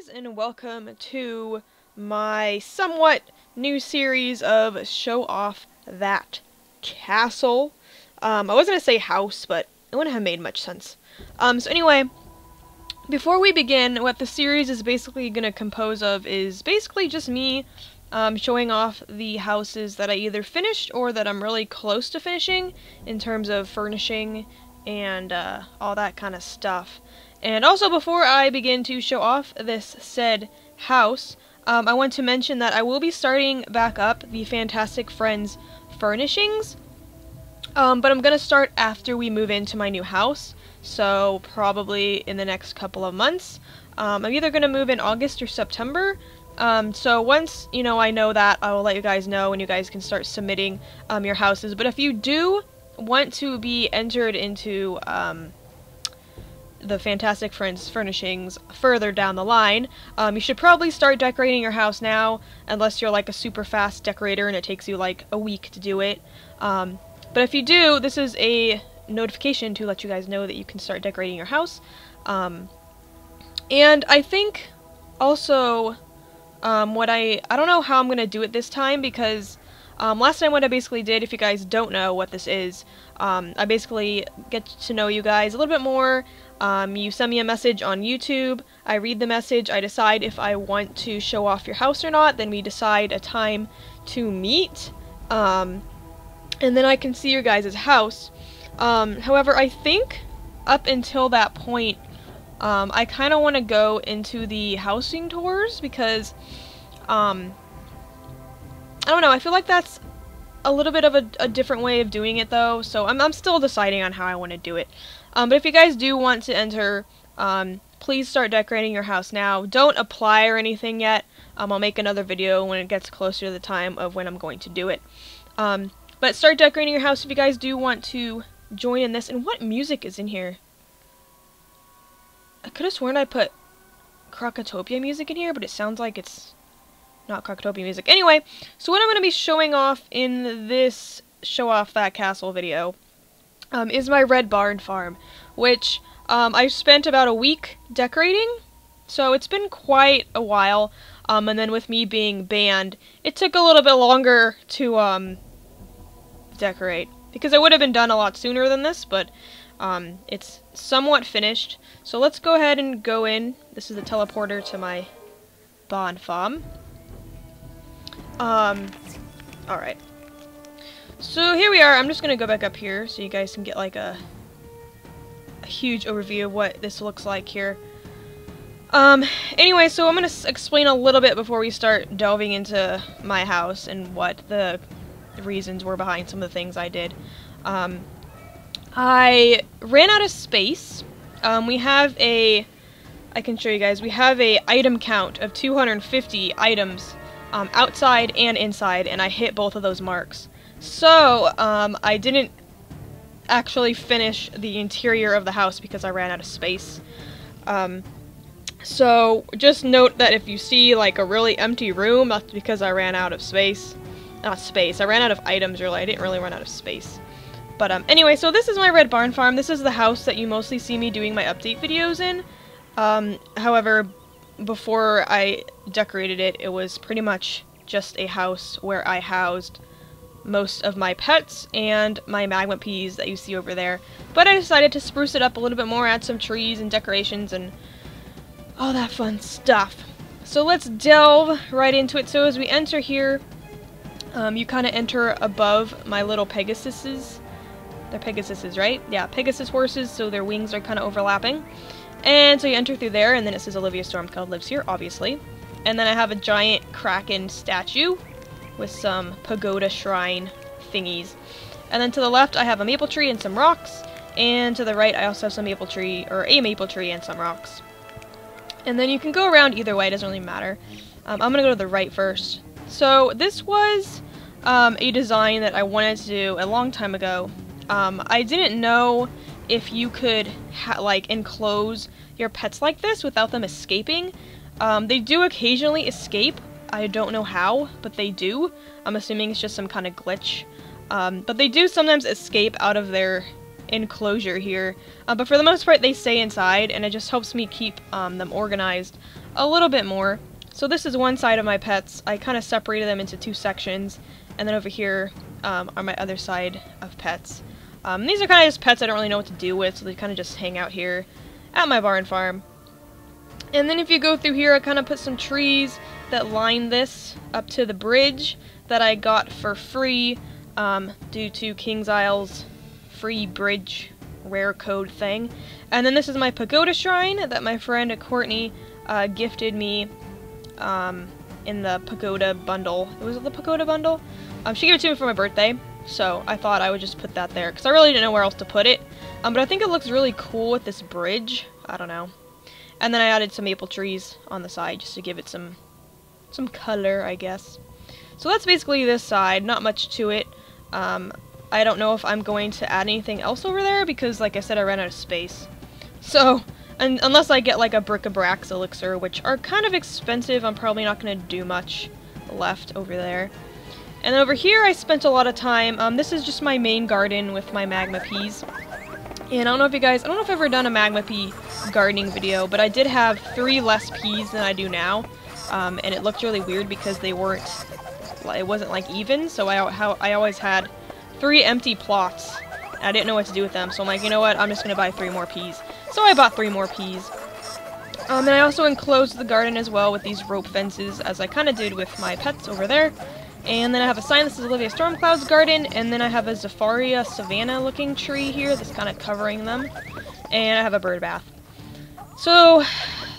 guys, and welcome to my somewhat new series of Show Off That Castle. I was gonna say house, but it wouldn't have made much sense. So anyway, before we begin, what the series is basically gonna compose of is basically just me showing off the houses that I either finished or that I'm really close to finishing in terms of furnishing and all that kind of stuff. And also, before I begin to show off this said house, I want to mention that I will be starting back up the Fantastic Friends furnishings, but I'm going to start after we move into my new house, so probably in the next couple of months. I'm either going to move in August or September, so once, I know that, I will let you guys know, and you guys can start submitting your houses. But if you do want to be entered into the Fantastic Friends furnishings further down the line, you should probably start decorating your house now, unless you're like a super fast decorator and it takes you like a week to do it. But if you do, this is a notification to let you guys know that you can start decorating your house. And I think also I don't know how I'm gonna do it this time, because last time what I basically did, if you guys don't know what this is, I basically get to know you guys a little bit more. You send me a message on YouTube, I read the message, I decide if I want to show off your house or not, then we decide a time to meet, and then I can see your guys' house. However, I think up until that point, I kind of want to go into the housing tours, because, I don't know, I feel like that's a little bit of a different way of doing it though, so I'm still deciding on how I want to do it. But if you guys do want to enter, please start decorating your house now. Don't apply or anything yet. I'll make another video when it gets closer to the time of when I'm going to do it. But start decorating your house if you guys do want to join in this. And what music is in here? I could have sworn I put Cocotopia music in here, but it sounds like it's not Cocotopia music. Anyway, so what I'm going to be showing off in this Show Off That Castle video is my red barn farm, which I spent about a week decorating, so it's been quite a while, and then with me being banned, it took a little bit longer to decorate, because it would have been done a lot sooner than this, but it's somewhat finished. So let's go ahead and go in. This is the teleporter to my barn farm. Alright. So here we are. I'm just gonna go back up here so you guys can get like a huge overview of what this looks like here. Anyway, so I'm gonna explain a little bit before we start delving into my house and what the reasons were behind some of the things I did. I ran out of space. I can show you guys, we have a item count of 250 items outside and inside, and I hit both of those marks. So, I didn't actually finish the interior of the house because I ran out of space. So, just note that if you see, like, a really empty room, that's because I ran out of space. Not space, I ran out of items, really. I didn't really run out of space. But, anyway, so this is my red barn farm. This is the house that you mostly see me doing my update videos in. However, before I decorated it, it was pretty much just a house where I housed most of my pets and my magma peas that you see over there. But I decided to spruce it up a little bit more, add some trees and decorations and all that fun stuff. So let's delve right into it. So as we enter here, you kind of enter above my little Pegasuses. They're Pegasuses, right? Yeah, Pegasus horses, so their wings are kind of overlapping. And so you enter through there, and then it says Olivia Stormcloud lives here, obviously. And then I have a giant Kraken statue with some pagoda shrine thingies. And then to the left, I have a maple tree and some rocks. And to the right, I also have some maple tree, or a maple tree and some rocks. And then you can go around either way, it doesn't really matter. I'm gonna go to the right first. So this was a design that I wanted to do a long time ago. I didn't know if you could like enclose your pets like this without them escaping. They do occasionally escape. I don't know how, but they do. I'm assuming it's just some kind of glitch. But they do sometimes escape out of their enclosure here. But for the most part, they stay inside, and it just helps me keep them organized a little bit more. So this is one side of my pets. I kind of separated them into 2 sections, and then over here are my other side of pets. These are kind of just pets I don't really know what to do with, so they kind of just hang out here at my barn farm. And then if you go through here, I kind of put some trees that line this up to the bridge that I got for free due to King's Isle's free bridge rare code thing. And then this is my pagoda shrine that my friend Courtney gifted me in the pagoda bundle. Was it the pagoda bundle? She gave it to me for my birthday, so I thought I would just put that there because I really didn't know where else to put it. But I think it looks really cool with this bridge. I don't know. And then I added some maple trees on the side just to give it some color, I guess. So that's basically this side. Not much to it. I don't know if I'm going to add anything else over there because, like I said, I ran out of space. So, unless I get like a bric-a-brac elixir, which are kind of expensive, I'm probably not going to do much left over there. And then over here, I spent a lot of time. This is just my main garden with my magma peas. And I don't know if I've ever done a magma pea gardening video, but I did have 3 less peas than I do now. And it looked really weird because it wasn't like even, so I always had 3 empty plots. I didn't know what to do with them, so I'm like, you know what, I'm just gonna buy 3 more peas. So I bought 3 more peas. And I also enclosed the garden as well with these rope fences, as I kind of did with my pets over there. And then I have a sign that says Olivia Stormcloud's garden, and then I have a Zafaria Savannah looking tree here that's kind of covering them. And I have a bird bath. So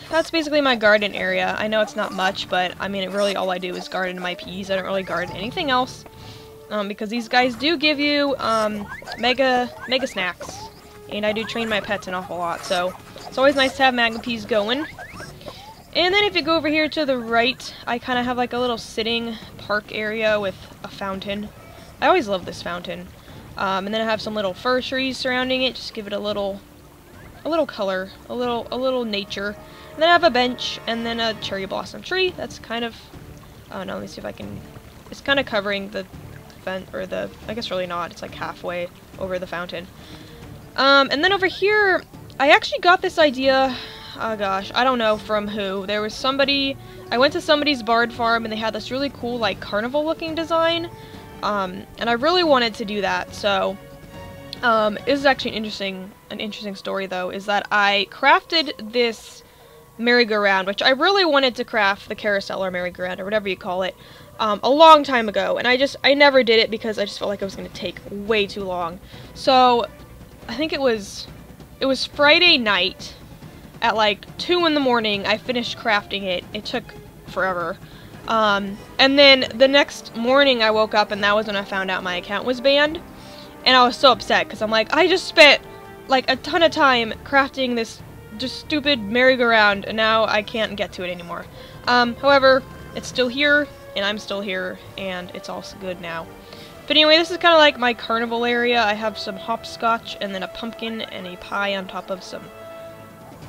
that's basically my garden area. I know it's not much, but I mean, really all I do is garden my peas. I don't really garden anything else. Because these guys do give you mega snacks. And I do train my pets an awful lot, so it's always nice to have magma peas going. And then if you go over here to the right, I kind of have like a little sitting park area with a fountain. I always love this fountain. And then I have some little fir trees surrounding it, just give it a little color, a little nature. And then I have a bench, and then a cherry blossom tree. That's kind of, oh no, let me see if I can, it's kind of covering the vent, or the, I guess really not, it's like halfway over the fountain. And then over here, I actually got this idea, oh gosh, I don't know from who. There was somebody, I went to somebody's barn farm and they had this really cool like carnival looking design. And I really wanted to do that, so this is actually an interesting story though, is that I crafted this merry-go-round, which I really wanted to craft the carousel or merry-go-round or whatever you call it, a long time ago, and I never did it because I just felt like it was going to take way too long. So I think it was Friday night at like 2 in the morning. I finished crafting it. It took forever. And then the next morning I woke up and that was when I found out my account was banned. And I was so upset because I'm like, I just spent like a ton of time crafting this just stupid merry-go-round and now I can't get to it anymore. However, it's still here and I'm still here and it's all good now. But anyway, this is kind of like my carnival area. I have some hopscotch and then a pumpkin and a pie on top of some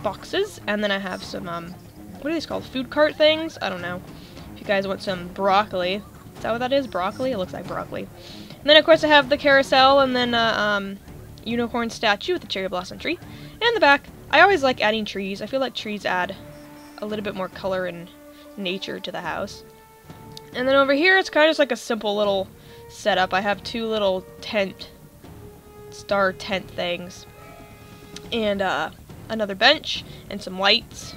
boxes. And then I have some, what are these called? Food cart things? I don't know. If you guys want some broccoli. Is that what that is? Broccoli? It looks like broccoli. And then, of course, I have the carousel and then a unicorn statue with a cherry blossom tree. And in the back, I always like adding trees. I feel like trees add a little bit more color and nature to the house. And then over here, it's kind of just like a simple little setup. I have 2 little star tent things. And another bench and some lights,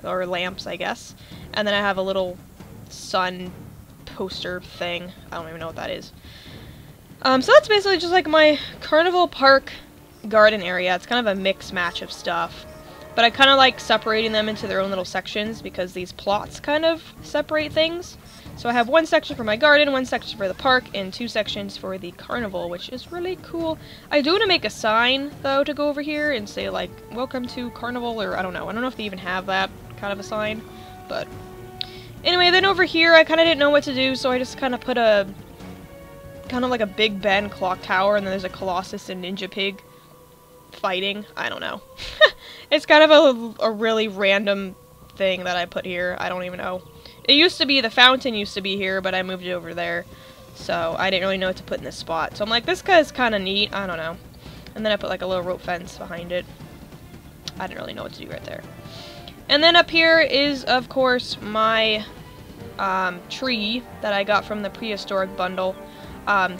or lamps, I guess. And then I have a little sun poster thing. I don't even know what that is. So that's basically just like my Carnival Park garden area. It's kind of a mix match of stuff. But I kind of like separating them into their own little sections because these plots kind of separate things. So I have 1 section for my garden, 1 section for the park, and 2 sections for the carnival, which is really cool. I do want to make a sign, though, to go over here and say, like, welcome to Carnival, or I don't know. I don't know if they even have that kind of a sign, but anyway, then over here, I kind of didn't know what to do, so I just kind of put a, kind of like a Big Ben clock tower, and then there's a Colossus and Ninja Pig fighting. I don't know. It's kind of a really random thing that I put here. I don't even know. It used to be, the fountain used to be here, but I moved it over there. So I didn't really know what to put in this spot. So I'm like, this guy's kind of neat. I don't know. And then I put like a little rope fence behind it. I didn't really know what to do right there. And then up here is, of course, my tree that I got from the prehistoric bundle.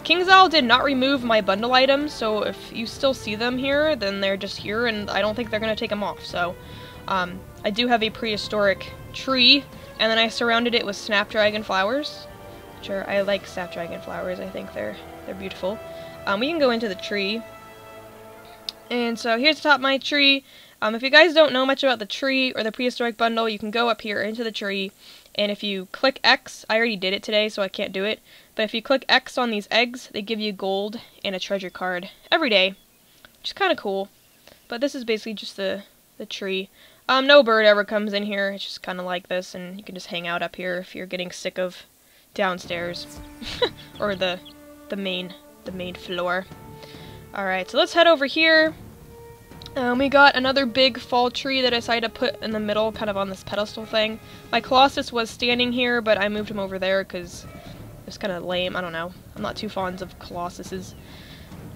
King's Owl did not remove my bundle items, so if you still see them here, then they're just here, and I don't think they're going to take them off. So I do have a prehistoric tree, and then I surrounded it with snapdragon flowers. Sure, I like snapdragon flowers. I think they're beautiful. We can go into the tree. And so here's the top of my tree. If you guys don't know much about the tree or the prehistoric bundle, you can go up here into the tree, and if you click X, I already did it today, so I can't do it, but if you click X on these eggs, they give you gold and a treasure card every day, which is kind of cool. But this is basically just the tree. No bird ever comes in here. It's just kind of like this, and you can just hang out up here if you're getting sick of downstairs or the main floor. All right, so let's head over here. We got another big fall tree that I decided to put in the middle, kind of on this pedestal thing. My Colossus was standing here, but I moved him over there because it's kind of lame. I don't know. I'm not too fond of Colossuses.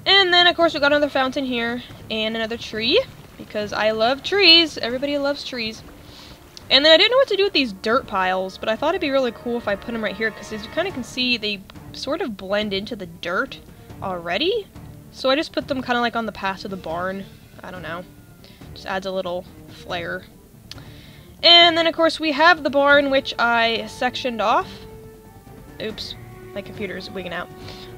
And then, of course, we got another fountain here and another tree because I love trees. Everybody loves trees. And then I didn't know what to do with these dirt piles, but I thought it'd be really cool if I put them right here because as you kind of can see, they sort of blend into the dirt already. So I just put them kind of like on the path to the barn. I don't know. Just adds a little flair. And then, of course, we have the barn, which I sectioned off. Oops. My computer's wigging out.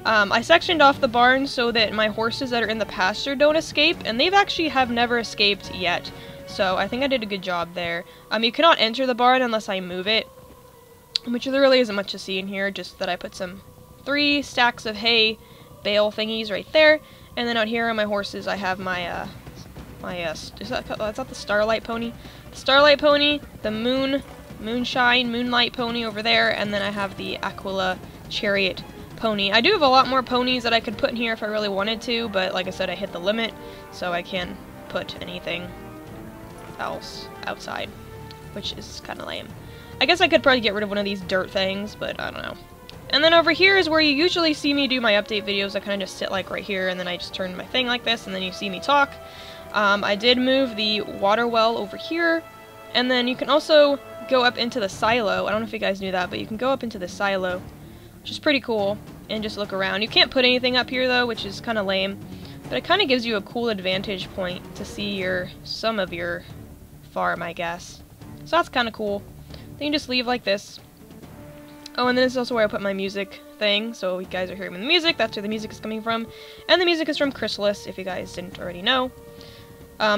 I sectioned off the barn so that my horses that are in the pasture don't escape, and they've actually have never escaped yet. So I think I did a good job there. You cannot enter the barn unless I move it, which there really isn't much to see in here, just that I put 3 stacks of hay bale thingies right there. And then out here on my horses, I have my, is that the Starlight Pony? The Starlight Pony, the Moonlight Pony over there, and then I have the Aquila Chariot Pony. I do have a lot more ponies that I could put in here if I really wanted to, but like I said, I hit the limit, so I can't put anything else outside, which is kind of lame. I guess I could probably get rid of one of these dirt things, but I don't know. And then over here is where you usually see me do my update videos. I kind of just sit like right here, and then I just turn my thing like this, and then you see me talk. I did move the water well over here, and then you can also go up into the silo. I don't know if you guys knew that, but you can go up into the silo, which is pretty cool, and just look around. You can't put anything up here though, which is kind of lame, but it kind of gives you a cool advantage point to see some of your farm, I guess. So that's kind of cool. Then you just leave like this. Oh, and then this is also where I put my music thing, so you guys are hearing the music, that's where the music is coming from. And the music is from Chrysalis, if you guys didn't already know.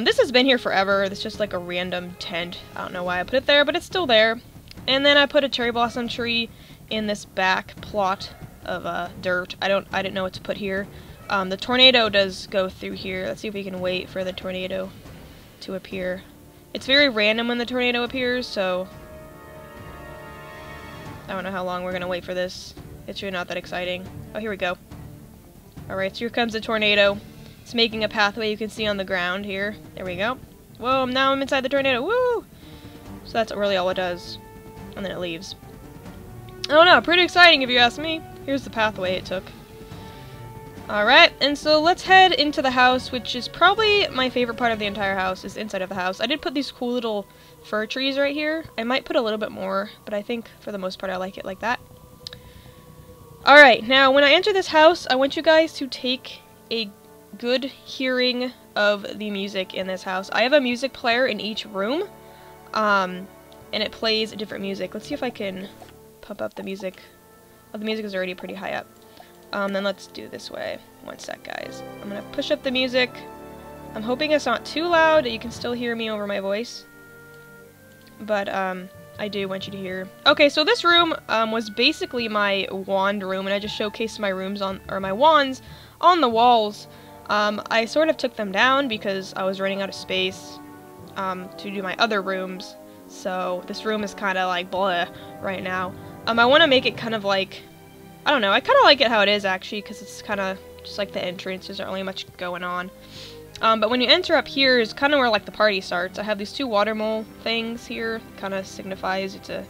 This has been here forever. It's just like a random tent. I don't know why I put it there, but it's still there. And then I put a cherry blossom tree in this back plot of dirt. I didn't know what to put here. The tornado does go through here. Let's see if we can wait for the tornado to appear. It's very random when the tornado appears, so I don't know how long we're gonna wait for this. It's really not that exciting. Oh, here we go. Alright, so here comes the tornado. It's making a pathway you can see on the ground here. There we go. Whoa, now I'm inside the tornado. Woo! So that's really all it does. And then it leaves. I don't know, pretty exciting if you ask me. Here's the pathway it took. Alright, and so let's head into the house, which is probably my favorite part of the entire house, is the inside of the house. I did put these cool little fir trees right here. I might put a little bit more, but I think for the most part I like it like that. Alright, now when I enter this house, I want you guys to take a good hearing of the music in this house. I have a music player in each room, and it plays different music. Let's see if I can pump up the music. Oh, the music is already pretty high up. Then let's do this way. One sec, guys. I'm gonna push up the music. I'm hoping it's not too loud, that you can still hear me over my voice. But, I do want you to hear. Okay, so this room, was basically my wand room, and I just showcased my wands on the walls. I sort of took them down because I was running out of space, to do my other rooms. So, this room is kind of like blah right now. I want to make it kind of like, I don't know, I kind of like it how it is actually, because it's kind of just like the entrance. There's not really much going on. But when you enter up here is kind of where like the party starts. I have these 2 water mole things here. Kind of signifies it's a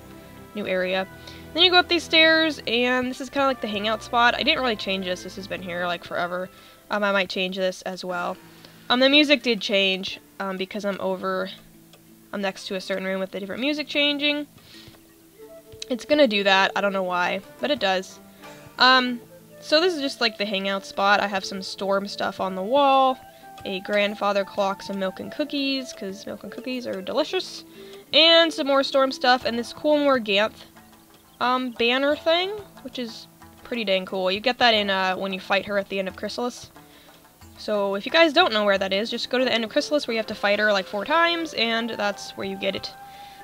new area. Then you go up these stairs, and this is kind of like the hangout spot. I didn't really change this. This has been here like forever. I might change this as well. The music did change because I'm next to a certain room with the different music changing. It's gonna do that. I don't know why, but it does. So this is just like the hangout spot. I have some storm stuff on the wall, a grandfather clock, some milk and cookies, because milk and cookies are delicious, and some more storm stuff, and this cool Morganth banner thing, which is pretty dang cool. You get that in when you fight her at the end of Chrysalis. So if you guys don't know where that is, just go to the end of Chrysalis where you have to fight her like 4 times, and that's where you get it.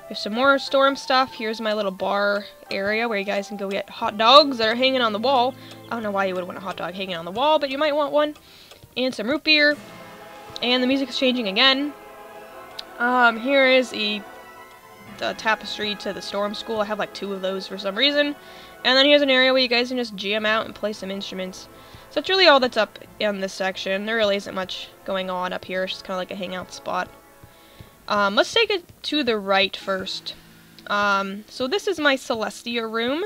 There's some more storm stuff. Here's my little bar area where you guys can go get hot dogs that are hanging on the wall. I don't know why you would want a hot dog hanging on the wall, but you might want one. And some root beer. And the music is changing again. Here is the tapestry to the storm school. I have like 2 of those for some reason. And then here's an area where you guys can just jam out and play some instruments. So that's really all that's up in this section. There really isn't much going on up here. It's just kind of like a hangout spot. Let's take it to the right first. So this is my Celestia room.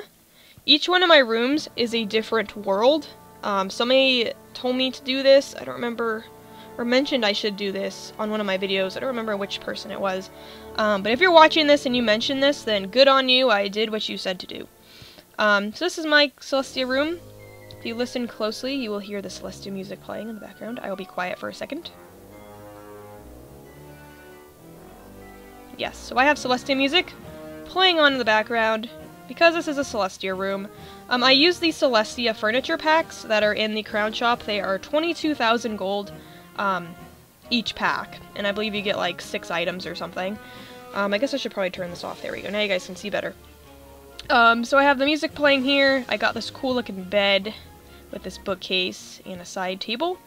Each one of my rooms is a different world. Somebody told me to do this. I don't remember, or mentioned I should do this on one of my videos. I don't remember which person it was. But if you're watching this and you mentioned this, then good on you. I did what you said to do. So this is my Celestia room. If you listen closely, you will hear the Celestia music playing in the background. I will be quiet for a second. Yes, so I have Celestia music playing on in the background because this is a Celestia room. I use these Celestia furniture packs that are in the Crown Shop. They are 22,000 gold each pack, and I believe you get like 6 items or something. I guess I should probably turn this off. There we go. Now you guys can see better. So I have the music playing here. I got this cool looking bed with this bookcase and a side table.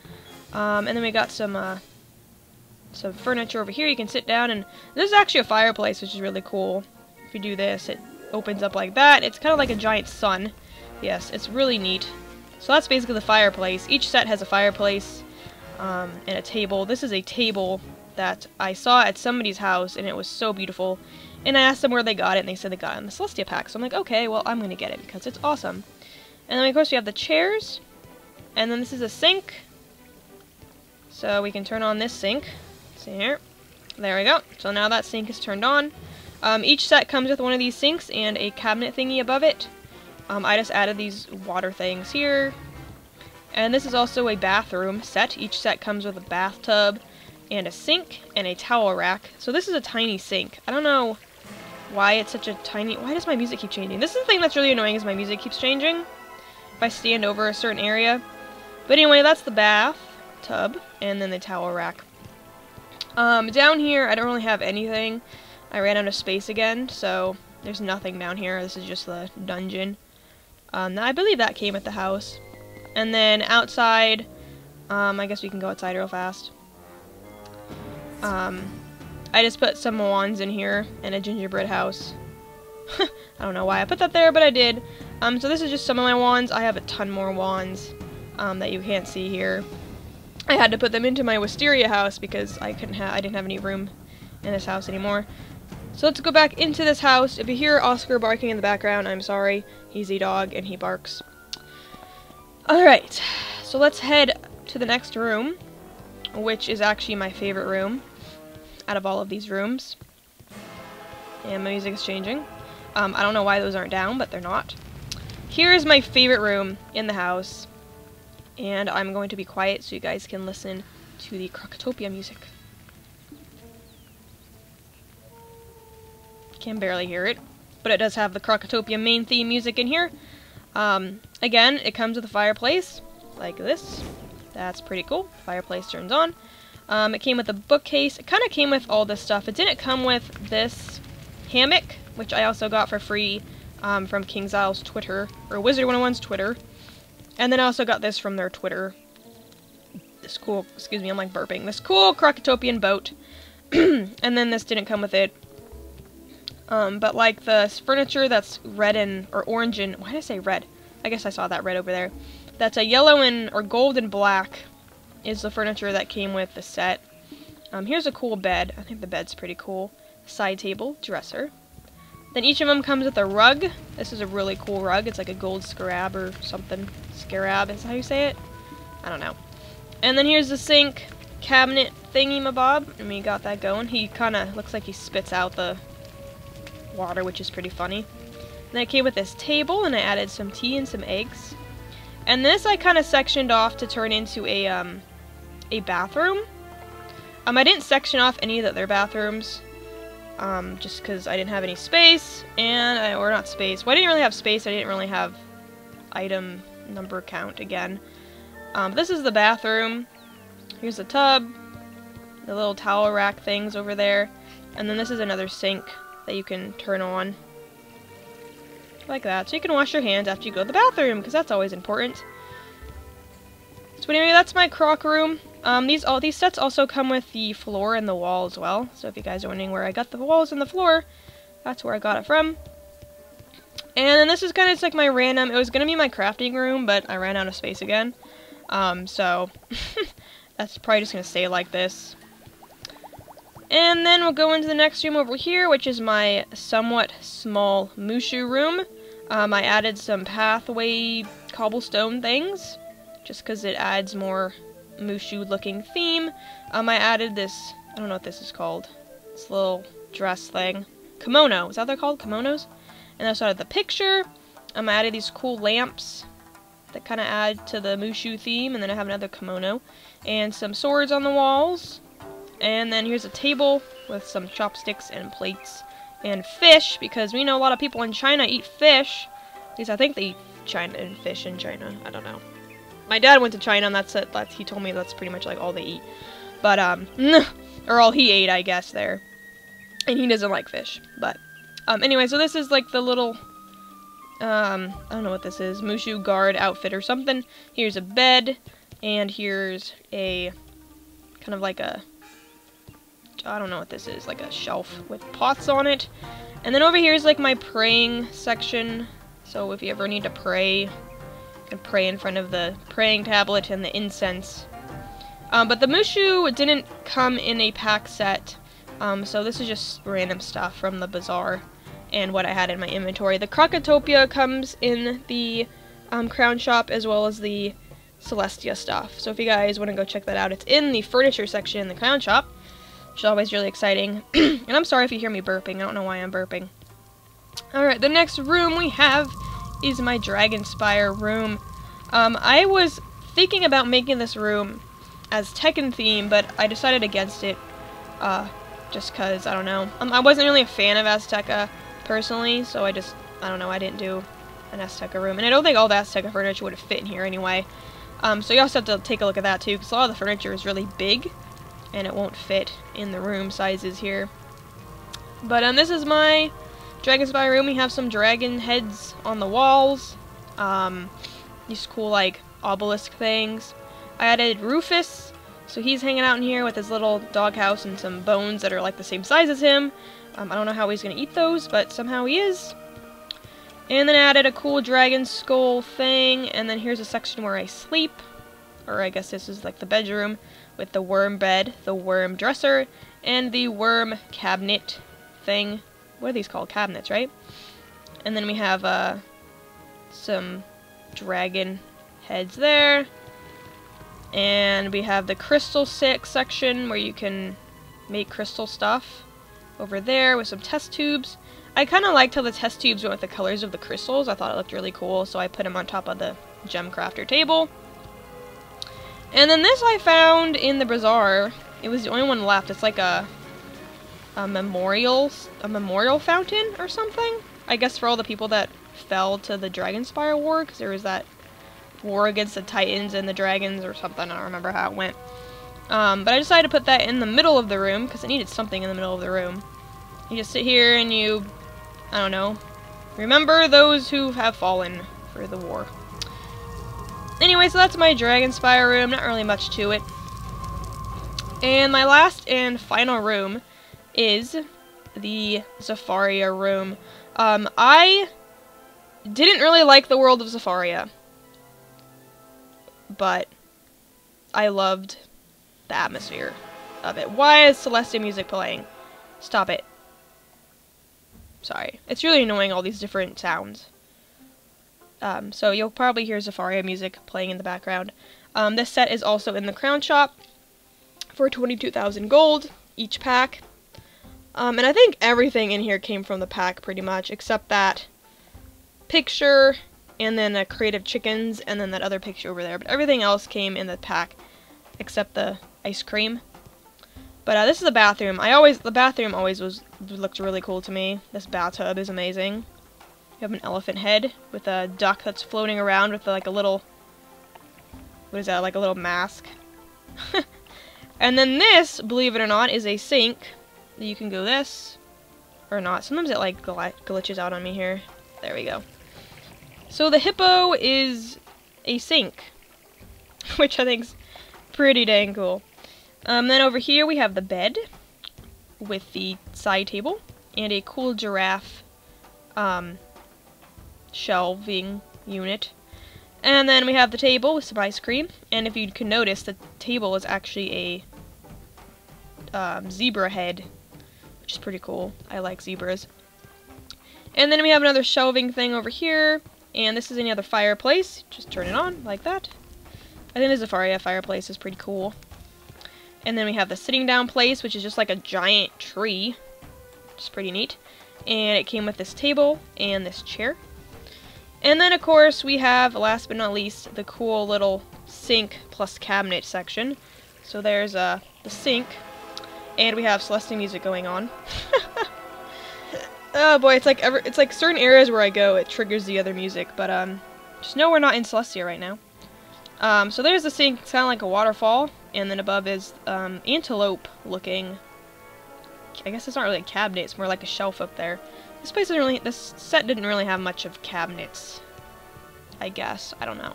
And then we got some furniture over here. You can sit down, and this is actually a fireplace, which is really cool. If you do this, it opens up like that. It's kind of like a giant sun. Yes, it's really neat. So that's basically the fireplace. Each set has a fireplace and a table. This is a table that I saw at somebody's house, and it was so beautiful. And I asked them where they got it, and they said they got it in the Celestia pack. So I'm like, okay, well, I'm going to get it because it's awesome. And then, of course, we have the chairs. And then this is a sink. So we can turn on this sink. See here. There we go. So now that sink is turned on. Each set comes with one of these sinks and a cabinet thingy above it. I just added these water things here. And this is also a bathroom set. Each set comes with a bathtub and a sink and a towel rack. So this is a tiny sink. I don't know why it's such a tiny... Why does my music keep changing? This is the thing that's really annoying, is my music keeps changing if I stand over a certain area. But anyway, that's the bathtub and then the towel rack. Down here, I don't really have anything. I ran out of space again, so there's nothing down here. This is just the dungeon. I believe that came with the house. And then outside, I guess we can go outside real fast. I just put some wands in here and a gingerbread house. I don't know why I put that there, but I did. So this is just some of my wands. I have a ton more wands that you can't see here. I had to put them into my wisteria house because I didn't have any room in this house anymore. So let's go back into this house. If you hear Oscar barking in the background, I'm sorry. He's a dog and he barks. Alright, so let's head to the next room, which is actually my favorite room out of all of these rooms. And my music is changing. I don't know why those aren't down, but they're not. Here is my favorite room in the house. And I'm going to be quiet so you guys can listen to the Cocotopia music. Can barely hear it, but it does have the Cocotopia main theme music in here. Again, it comes with a fireplace, like this. That's pretty cool. Fireplace turns on. It came with a bookcase. It kind of came with all this stuff. It didn't come with this hammock, which I also got for free from KingZile's Twitter, or Wizard101's Twitter. And then I also got this from their Twitter. This cool, excuse me, I'm like burping. This cool Crocotopian boat. And then this didn't come with it. But like the furniture that's red and, or orange and, why did I say red? I guess I saw that red over there. That's a yellow and, or gold and black is the furniture that came with the set. Here's a cool bed. I think the bed's pretty cool. Side table, dresser. Then each of them comes with a rug. This is a really cool rug. It's like a gold scarab or something. Scarab, is that how you say it? I don't know. And then here's the sink cabinet thingy-mabob. And we got that going. He kind of looks like he spits out the water, which is pretty funny. Then it came with this table, and I added some tea and some eggs. And this I kind of sectioned off to turn into a bathroom. I didn't section off any of the other bathrooms, just because I didn't have any space, or not space. Well, I didn't really have space. I didn't really have item number count again. This is the bathroom. Here's the tub, the little towel rack things over there, and then this is another sink that you can turn on. Like that. So you can wash your hands after you go to the bathroom, because that's always important. So anyway, that's my crock room. These sets also come with the floor and the wall as well. So if you guys are wondering where I got the walls and the floor, that's where I got it from. And then this is kind of just like my random, it was going to be my crafting room, but I ran out of space again. So that's probably just going to stay like this. And then we'll go into the next room over here, which is my somewhat small Mushu room. I added some pathway cobblestone things, just because it adds more Mushu-looking theme. I added this, I don't know what this is called, this little dress thing. Kimono, is that what they're called? Kimonos? And I also added the picture. I added these cool lamps that kind of add to the Mushu theme, and then I have another kimono. And some swords on the walls. And then here's a table with some chopsticks and plates and fish, because we know a lot of people in China eat fish. At least I think they eat fish in China. I don't know. My dad went to China, and that's it. He told me that's pretty much like all they eat. But or all he ate, I guess, there. And he doesn't like fish. But anyway, so this is like the little I don't know what this is, Mushu guard outfit or something. Here's a bed, and here's a kind of like a, I don't know what this is, like a shelf with pots on it. And then over here is like my praying section. So if you ever need to pray, you can pray in front of the praying tablet and the incense. But the Mushu didn't come in a pack set, so this is just random stuff from the bazaar and what I had in my inventory. The Cocotopia comes in the crown shop, as well as the Celestia stuff. So if you guys want to go check that out, it's in the furniture section in the crown shop, which is always really exciting. And I'm sorry if you hear me burping. I don't know why I'm burping. Alright, the next room we have is my Dragon Spire room. I was thinking about making this room as Tekken theme, but I decided against it, just because, I don't know. I wasn't really a fan of Azteca, personally, so I don't know, I didn't do an Azteca room. And I don't think all the Azteca furniture would have fit in here anyway. So you also have to take a look at that, too, because a lot of the furniture is really big, and it won't fit in the room sizes here. But, this is my Dragon Spire room. We have some dragon heads on the walls. These cool, like, obelisk things. I added Rufus, so he's hanging out in here with his little doghouse and some bones that are like the same size as him. I don't know how he's going to eat those, but somehow he is. And then I added a cool dragon skull thing, and then here's a section where I sleep. Or I guess this is like the bedroom, with the worm bed, the worm dresser, and the worm cabinet thing. What are these called? Cabinets, right? And then we have some dragon heads there. And we have the crystal section where you can make crystal stuff over there with some test tubes. I kind of liked how the test tubes went with the colors of the crystals. I thought it looked really cool, so I put them on top of the gem crafter table. And then this I found in the bazaar. It was the only one left. It's like a memorial fountain or something. I guess for all the people that fell to the Dragon Spire War, because there was that war against the Titans and the dragons or something. I don't remember how it went. But I decided to put that in the middle of the room because it needed something in the middle of the room. You just sit here and you, I don't know, remember those who have fallen for the war. Anyway, so that's my Dragon Spire room. Not really much to it. And my last and final room is the Zafaria room. I didn't really like the world of Zafaria, but I loved the atmosphere of it. Why is Celestia music playing? Stop it. Sorry. It's really annoying, all these different sounds. So you'll probably hear Zafaria music playing in the background. This set is also in the Crown Shop for 22,000 gold each pack. And I think everything in here came from the pack pretty much, except that picture, and then Creative Chickens, and then that other picture over there. But everything else came in the pack, except the ice cream. But this is the bathroom. The bathroom always looked really cool to me. This bathtub is amazing. You have an elephant head with a duck that's floating around with like a little, what is that, like a little mask. And then this, believe it or not, is a sink. You can go this, or not. Sometimes it like glitches out on me here. There we go. So the hippo is a sink, which I think's pretty dang cool. Then over here we have the bed with the side table and a cool giraffe shelving unit. And then we have the table with some ice cream, and if you can notice, the table is actually a zebra head, which is pretty cool. I like zebras. And then we have another shelving thing over here, and this is another fireplace. Just turn it on like that. I think the Zafaria fireplace is pretty cool. And then we have the sitting down place, which is just like a giant tree, which is pretty neat. And it came with this table and this chair. And then, of course, we have, last but not least, the cool little sink plus cabinet section. So there's the sink, and we have Celestia music going on. Oh boy, it's like certain areas where I go, it triggers the other music, but just know we're not in Celestia right now. So there's the sink. It's kind of like a waterfall, and then above is antelope looking. I guess it's not really a cabinet, it's more like a shelf up there. This set didn't really have much of cabinets, I guess. I don't know.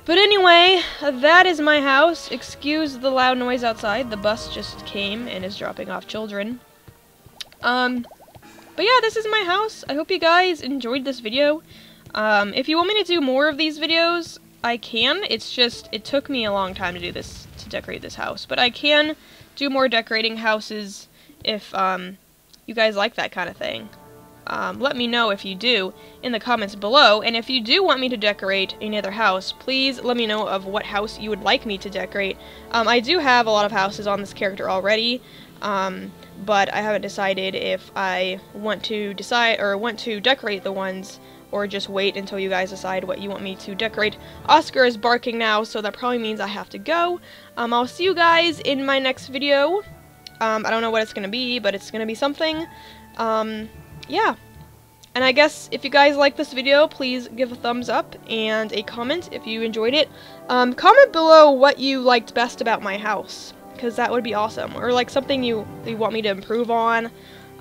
But anyway, that is my house. Excuse the loud noise outside. The bus just came and is dropping off children. But yeah, this is my house. I hope you guys enjoyed this video. If you want me to do more of these videos, I can. It's just, it took me a long time to do this, to decorate this house. But I can do more decorating houses if, you guys like that kind of thing. Let me know if you do in the comments below, and if you do want me to decorate another house, please let me know of what house you would like me to decorate. I do have a lot of houses on this character already, but I haven't decided if I want to decorate the ones, or just wait until you guys decide what you want me to decorate. Oscar is barking now, so that probably means I have to go. I'll see you guys in my next video. I don't know what it's gonna be, but it's gonna be something. Yeah. And I guess if you guys like this video, please give a thumbs up and a comment if you enjoyed it. Comment below what you liked best about my house, because that would be awesome. Or like something you want me to improve on,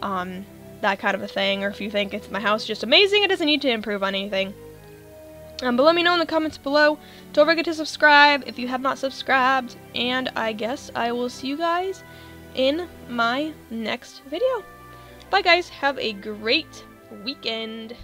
that kind of a thing. Or if you think it's my house is just amazing, it doesn't need to improve on anything. But let me know in the comments below. Don't forget to subscribe if you have not subscribed. And I guess I will see you guys in my next video. Bye guys, have a great weekend.